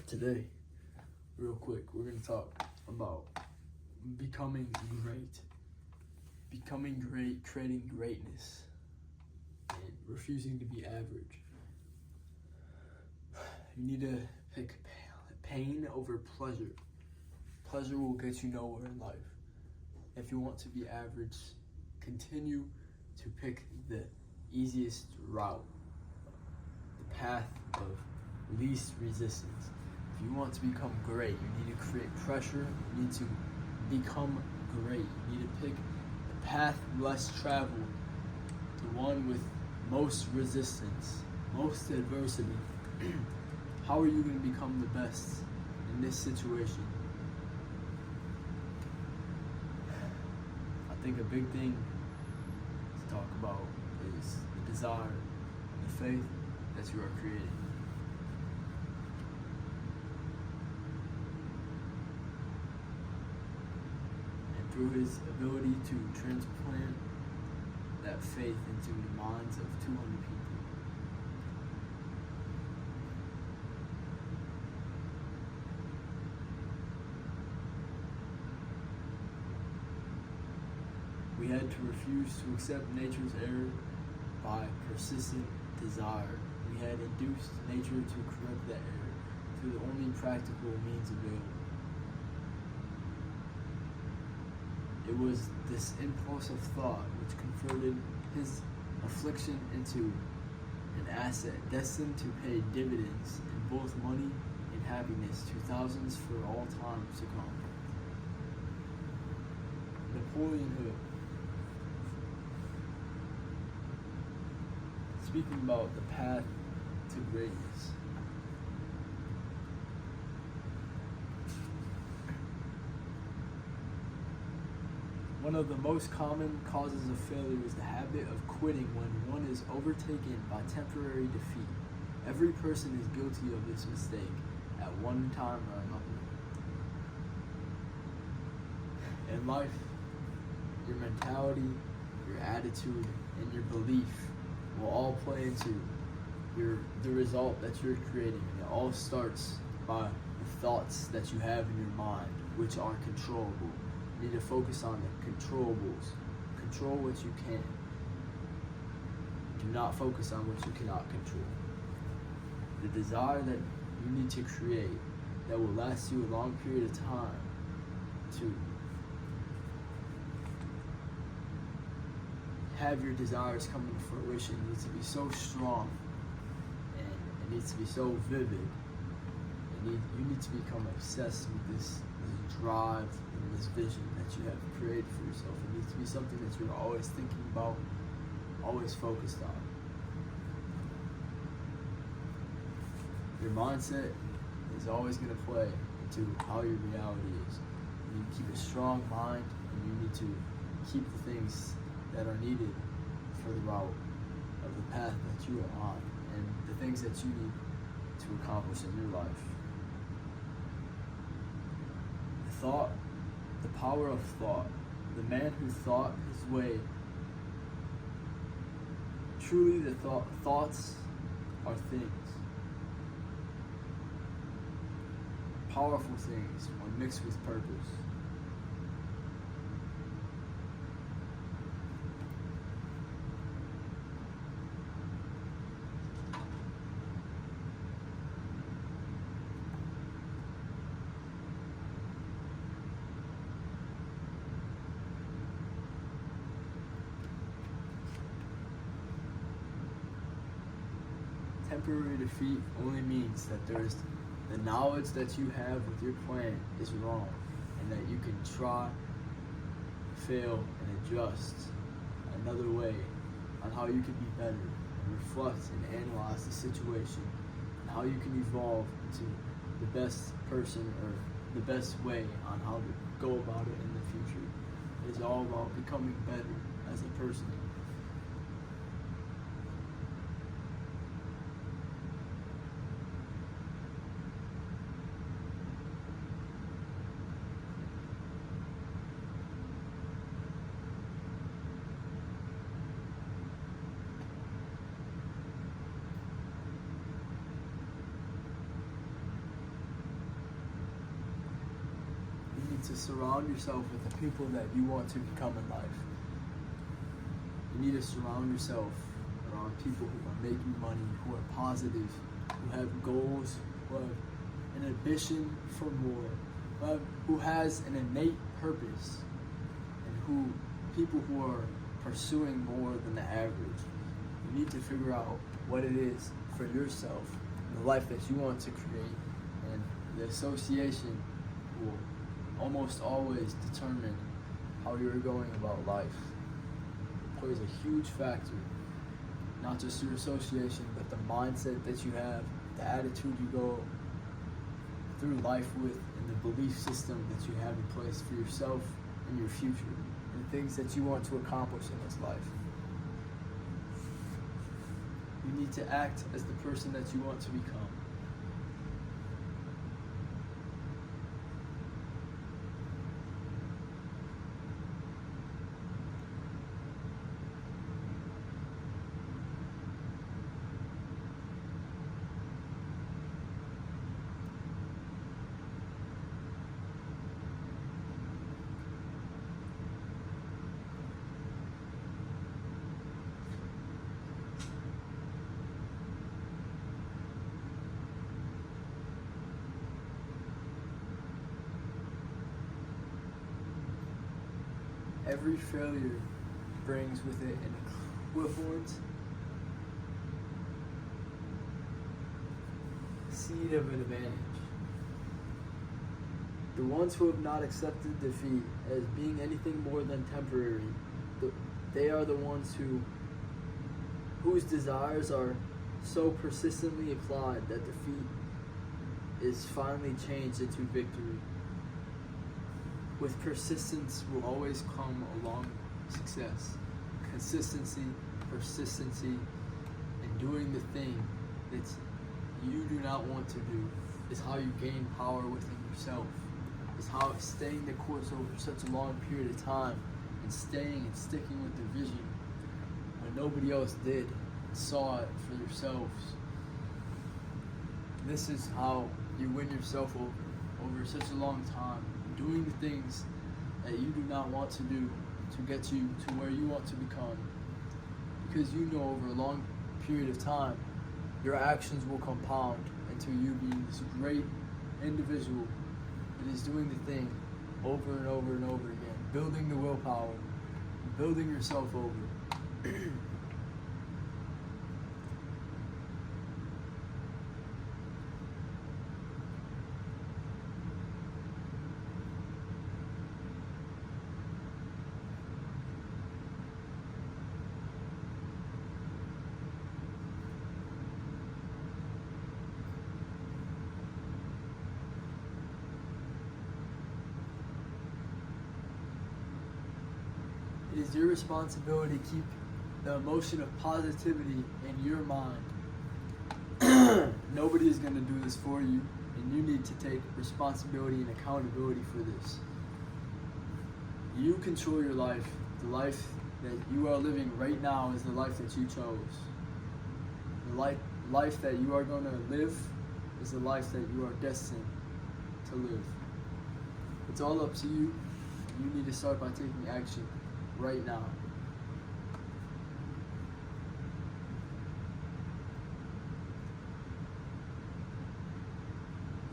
Today, real quick, we're going to talk about becoming great. Becoming great, creating greatness, and refusing to be average. You need to pick pain over pleasure. Pleasure will get you nowhere in life. If you want to be average, continue to pick the easiest route, the path of least resistance. If you want to become great, you need to create pressure. You need to become great. You need to pick the path less traveled, the one with most resistance, most adversity. How are you going to become the best in this situation? I think a big thing to talk about is the desire, the faith that you are creating. And through his ability to transplant that faith into the minds of 200 people, we had to refuse to accept nature's error by persistent desire. We had induced nature to correct that error through the only practical means available. It was this impulse of thought which converted his affliction into an asset destined to pay dividends in both money and happiness to thousands for all time to come. Napoleon Hill. Speaking about the path to greatness. One of the most common causes of failure is the habit of quitting when one is overtaken by temporary defeat. Every person is guilty of this mistake at one time or another. In life, your mentality, your attitude, and your belief will all play into the result that you're creating. And it all starts by the thoughts that you have in your mind, which are controllable. You need to focus on the controllables. Control what you can. Do not focus on what you cannot control. The desire that you need to create that will last you a long period of time to have your desires come into fruition needs to be so strong, and it needs to be so vivid. You need to become obsessed with this drive and this vision that you have created for yourself. It needs to be something that you're always thinking about, always focused on. Your mindset is always going to play into how your reality is. You need to keep a strong mind, and you need to keep the things that are needed for the route of the path that you are on and the things that you need to accomplish in your life. The power of thought. The man who thought his way. Truly the thoughts are things. Powerful things when mixed with purpose. Temporary defeat only means that there's the knowledge that you have with your plan is wrong, and that you can try, fail, and adjust another way on how you can be better, and reflect and analyze the situation, and how you can evolve into the best person or the best way on how to go about it in the future. It is all about becoming better as a person. need to surround yourself with the people that you want to become in life. You need to surround yourself around people who are making money, who are positive, who have goals, who have an ambition for more, who has an innate purpose, and people who are pursuing more than the average. You need to figure out what it is for yourself, the life that you want to create, and the association will almost always determine how you're going about life. It plays a huge factor, not just your association, but the mindset that you have, the attitude you go through life with, and the belief system that you have in place for yourself and your future, and things that you want to accomplish in this life. You need to act as the person that you want to become. Every failure brings with it an equivalent seed of an advantage. The ones who have not accepted defeat as being anything more than temporary, they are the ones whose desires are so persistently applied that defeat is finally changed into victory. With persistence will always come along success. Consistency, persistency, and doing the thing that you do not want to do is how you gain power within yourself. Is how staying the course over such a long period of time and staying and sticking with the vision when nobody else did, saw it for yourselves. This is how you win yourself over such a long time. Doing the things that you do not want to do to get you to where you want to become. Because you know over a long period of time, your actions will compound into you being this great individual that is doing the thing over and over and over again, building the willpower, building yourself over. It is your responsibility to keep the emotion of positivity in your mind. Nobody is going to do this for you, and you need to take responsibility and accountability for this. You control your life. The life that you are living right now is the life that you chose. The life that you are going to live is the life that you are destined to live. It's all up to you. You need to start by taking action right now.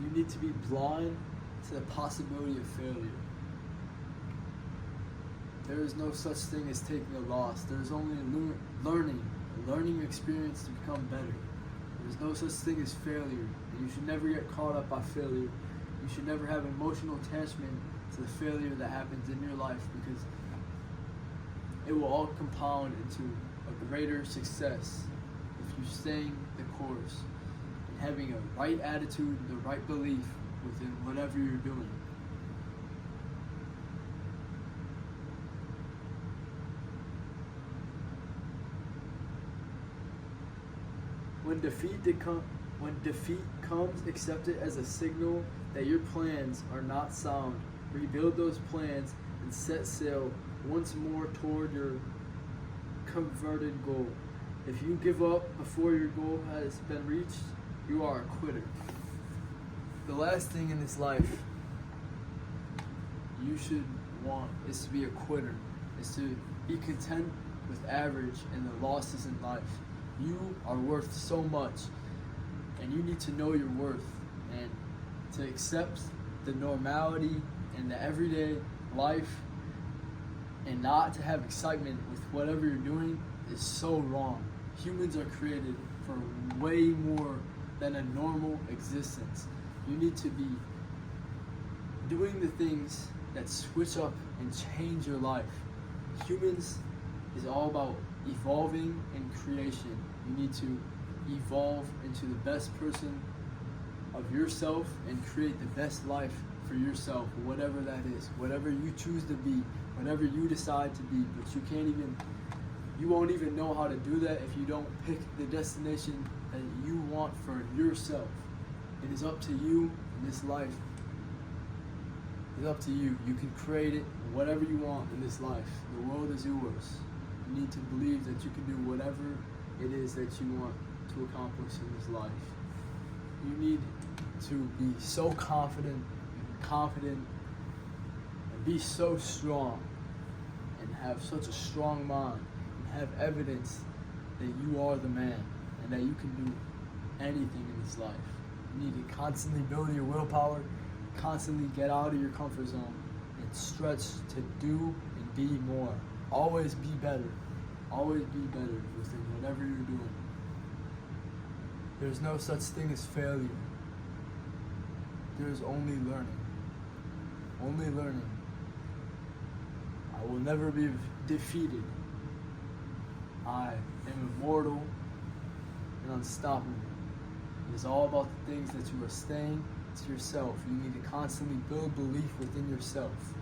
You need to be blind to the possibility of failure. There is no such thing as taking a loss. There is only a learning experience to become better. There is no such thing as failure. And you should never get caught up by failure. You should never have emotional attachment to the failure that happens in your life, because it will all compound into a greater success if you're staying the course and having a right attitude, the right belief within whatever you're doing. When defeat comes, accept it as a signal that your plans are not sound. Rebuild those plans and set sail once more toward your converted goal. If you give up before your goal has been reached, you are a quitter. The last thing in this life you should want is to be a quitter, is to be content with average and the losses in life. You are worth so much, and you need to know your worth and to accept the normality and the everyday life and not to have excitement with whatever you're doing is so wrong. Humans are created for way more than a normal existence. You need to be doing the things that switch up and change your life. Humans is all about evolving and creation. You need to evolve into the best person of yourself and create the best life for yourself, whatever that is, whatever you choose to be, whatever you decide to be. But you won't even know how to do that if you don't pick the destination that you want for yourself. It is up to you in this life. It's up to you. You can create it whatever you want in this life. The world is yours. You need to believe that you can do whatever it is that you want to accomplish in this life. You need to be so confident, and be so strong, and have such a strong mind, and have evidence that you are the man, and that you can do anything in this life. You need to constantly build your willpower, constantly get out of your comfort zone, and stretch to do and be more. Always be better. Always be better within whatever you're doing. There's no such thing as failure. There's only learning. Only learning. I will never be defeated. I am immortal and unstoppable. It is all about the things that you are saying to yourself. You need to constantly build belief within yourself.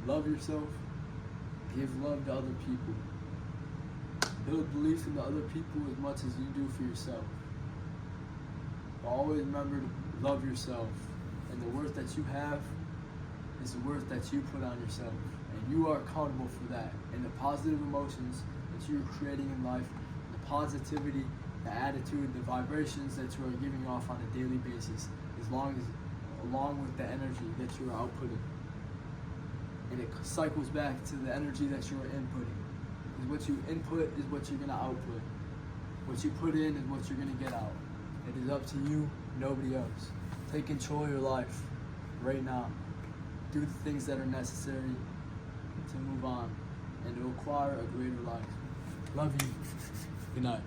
Love yourself. Give love to other people. Build belief in the other people as much as you do for yourself. But always remember to love yourself. And the worth that you have is the worth that you put on yourself. And you are accountable for that. And the positive emotions that you are creating in life, the positivity, the attitude, the vibrations that you are giving off on a daily basis, along with the energy that you are outputting. And it cycles back to the energy that you are inputting. Because what you input is what you're going to output. What you put in is what you're going to get out. It is up to you, nobody else. Take control of your life right now. Do the things that are necessary to move on and to acquire a greater life. Love you. Good night.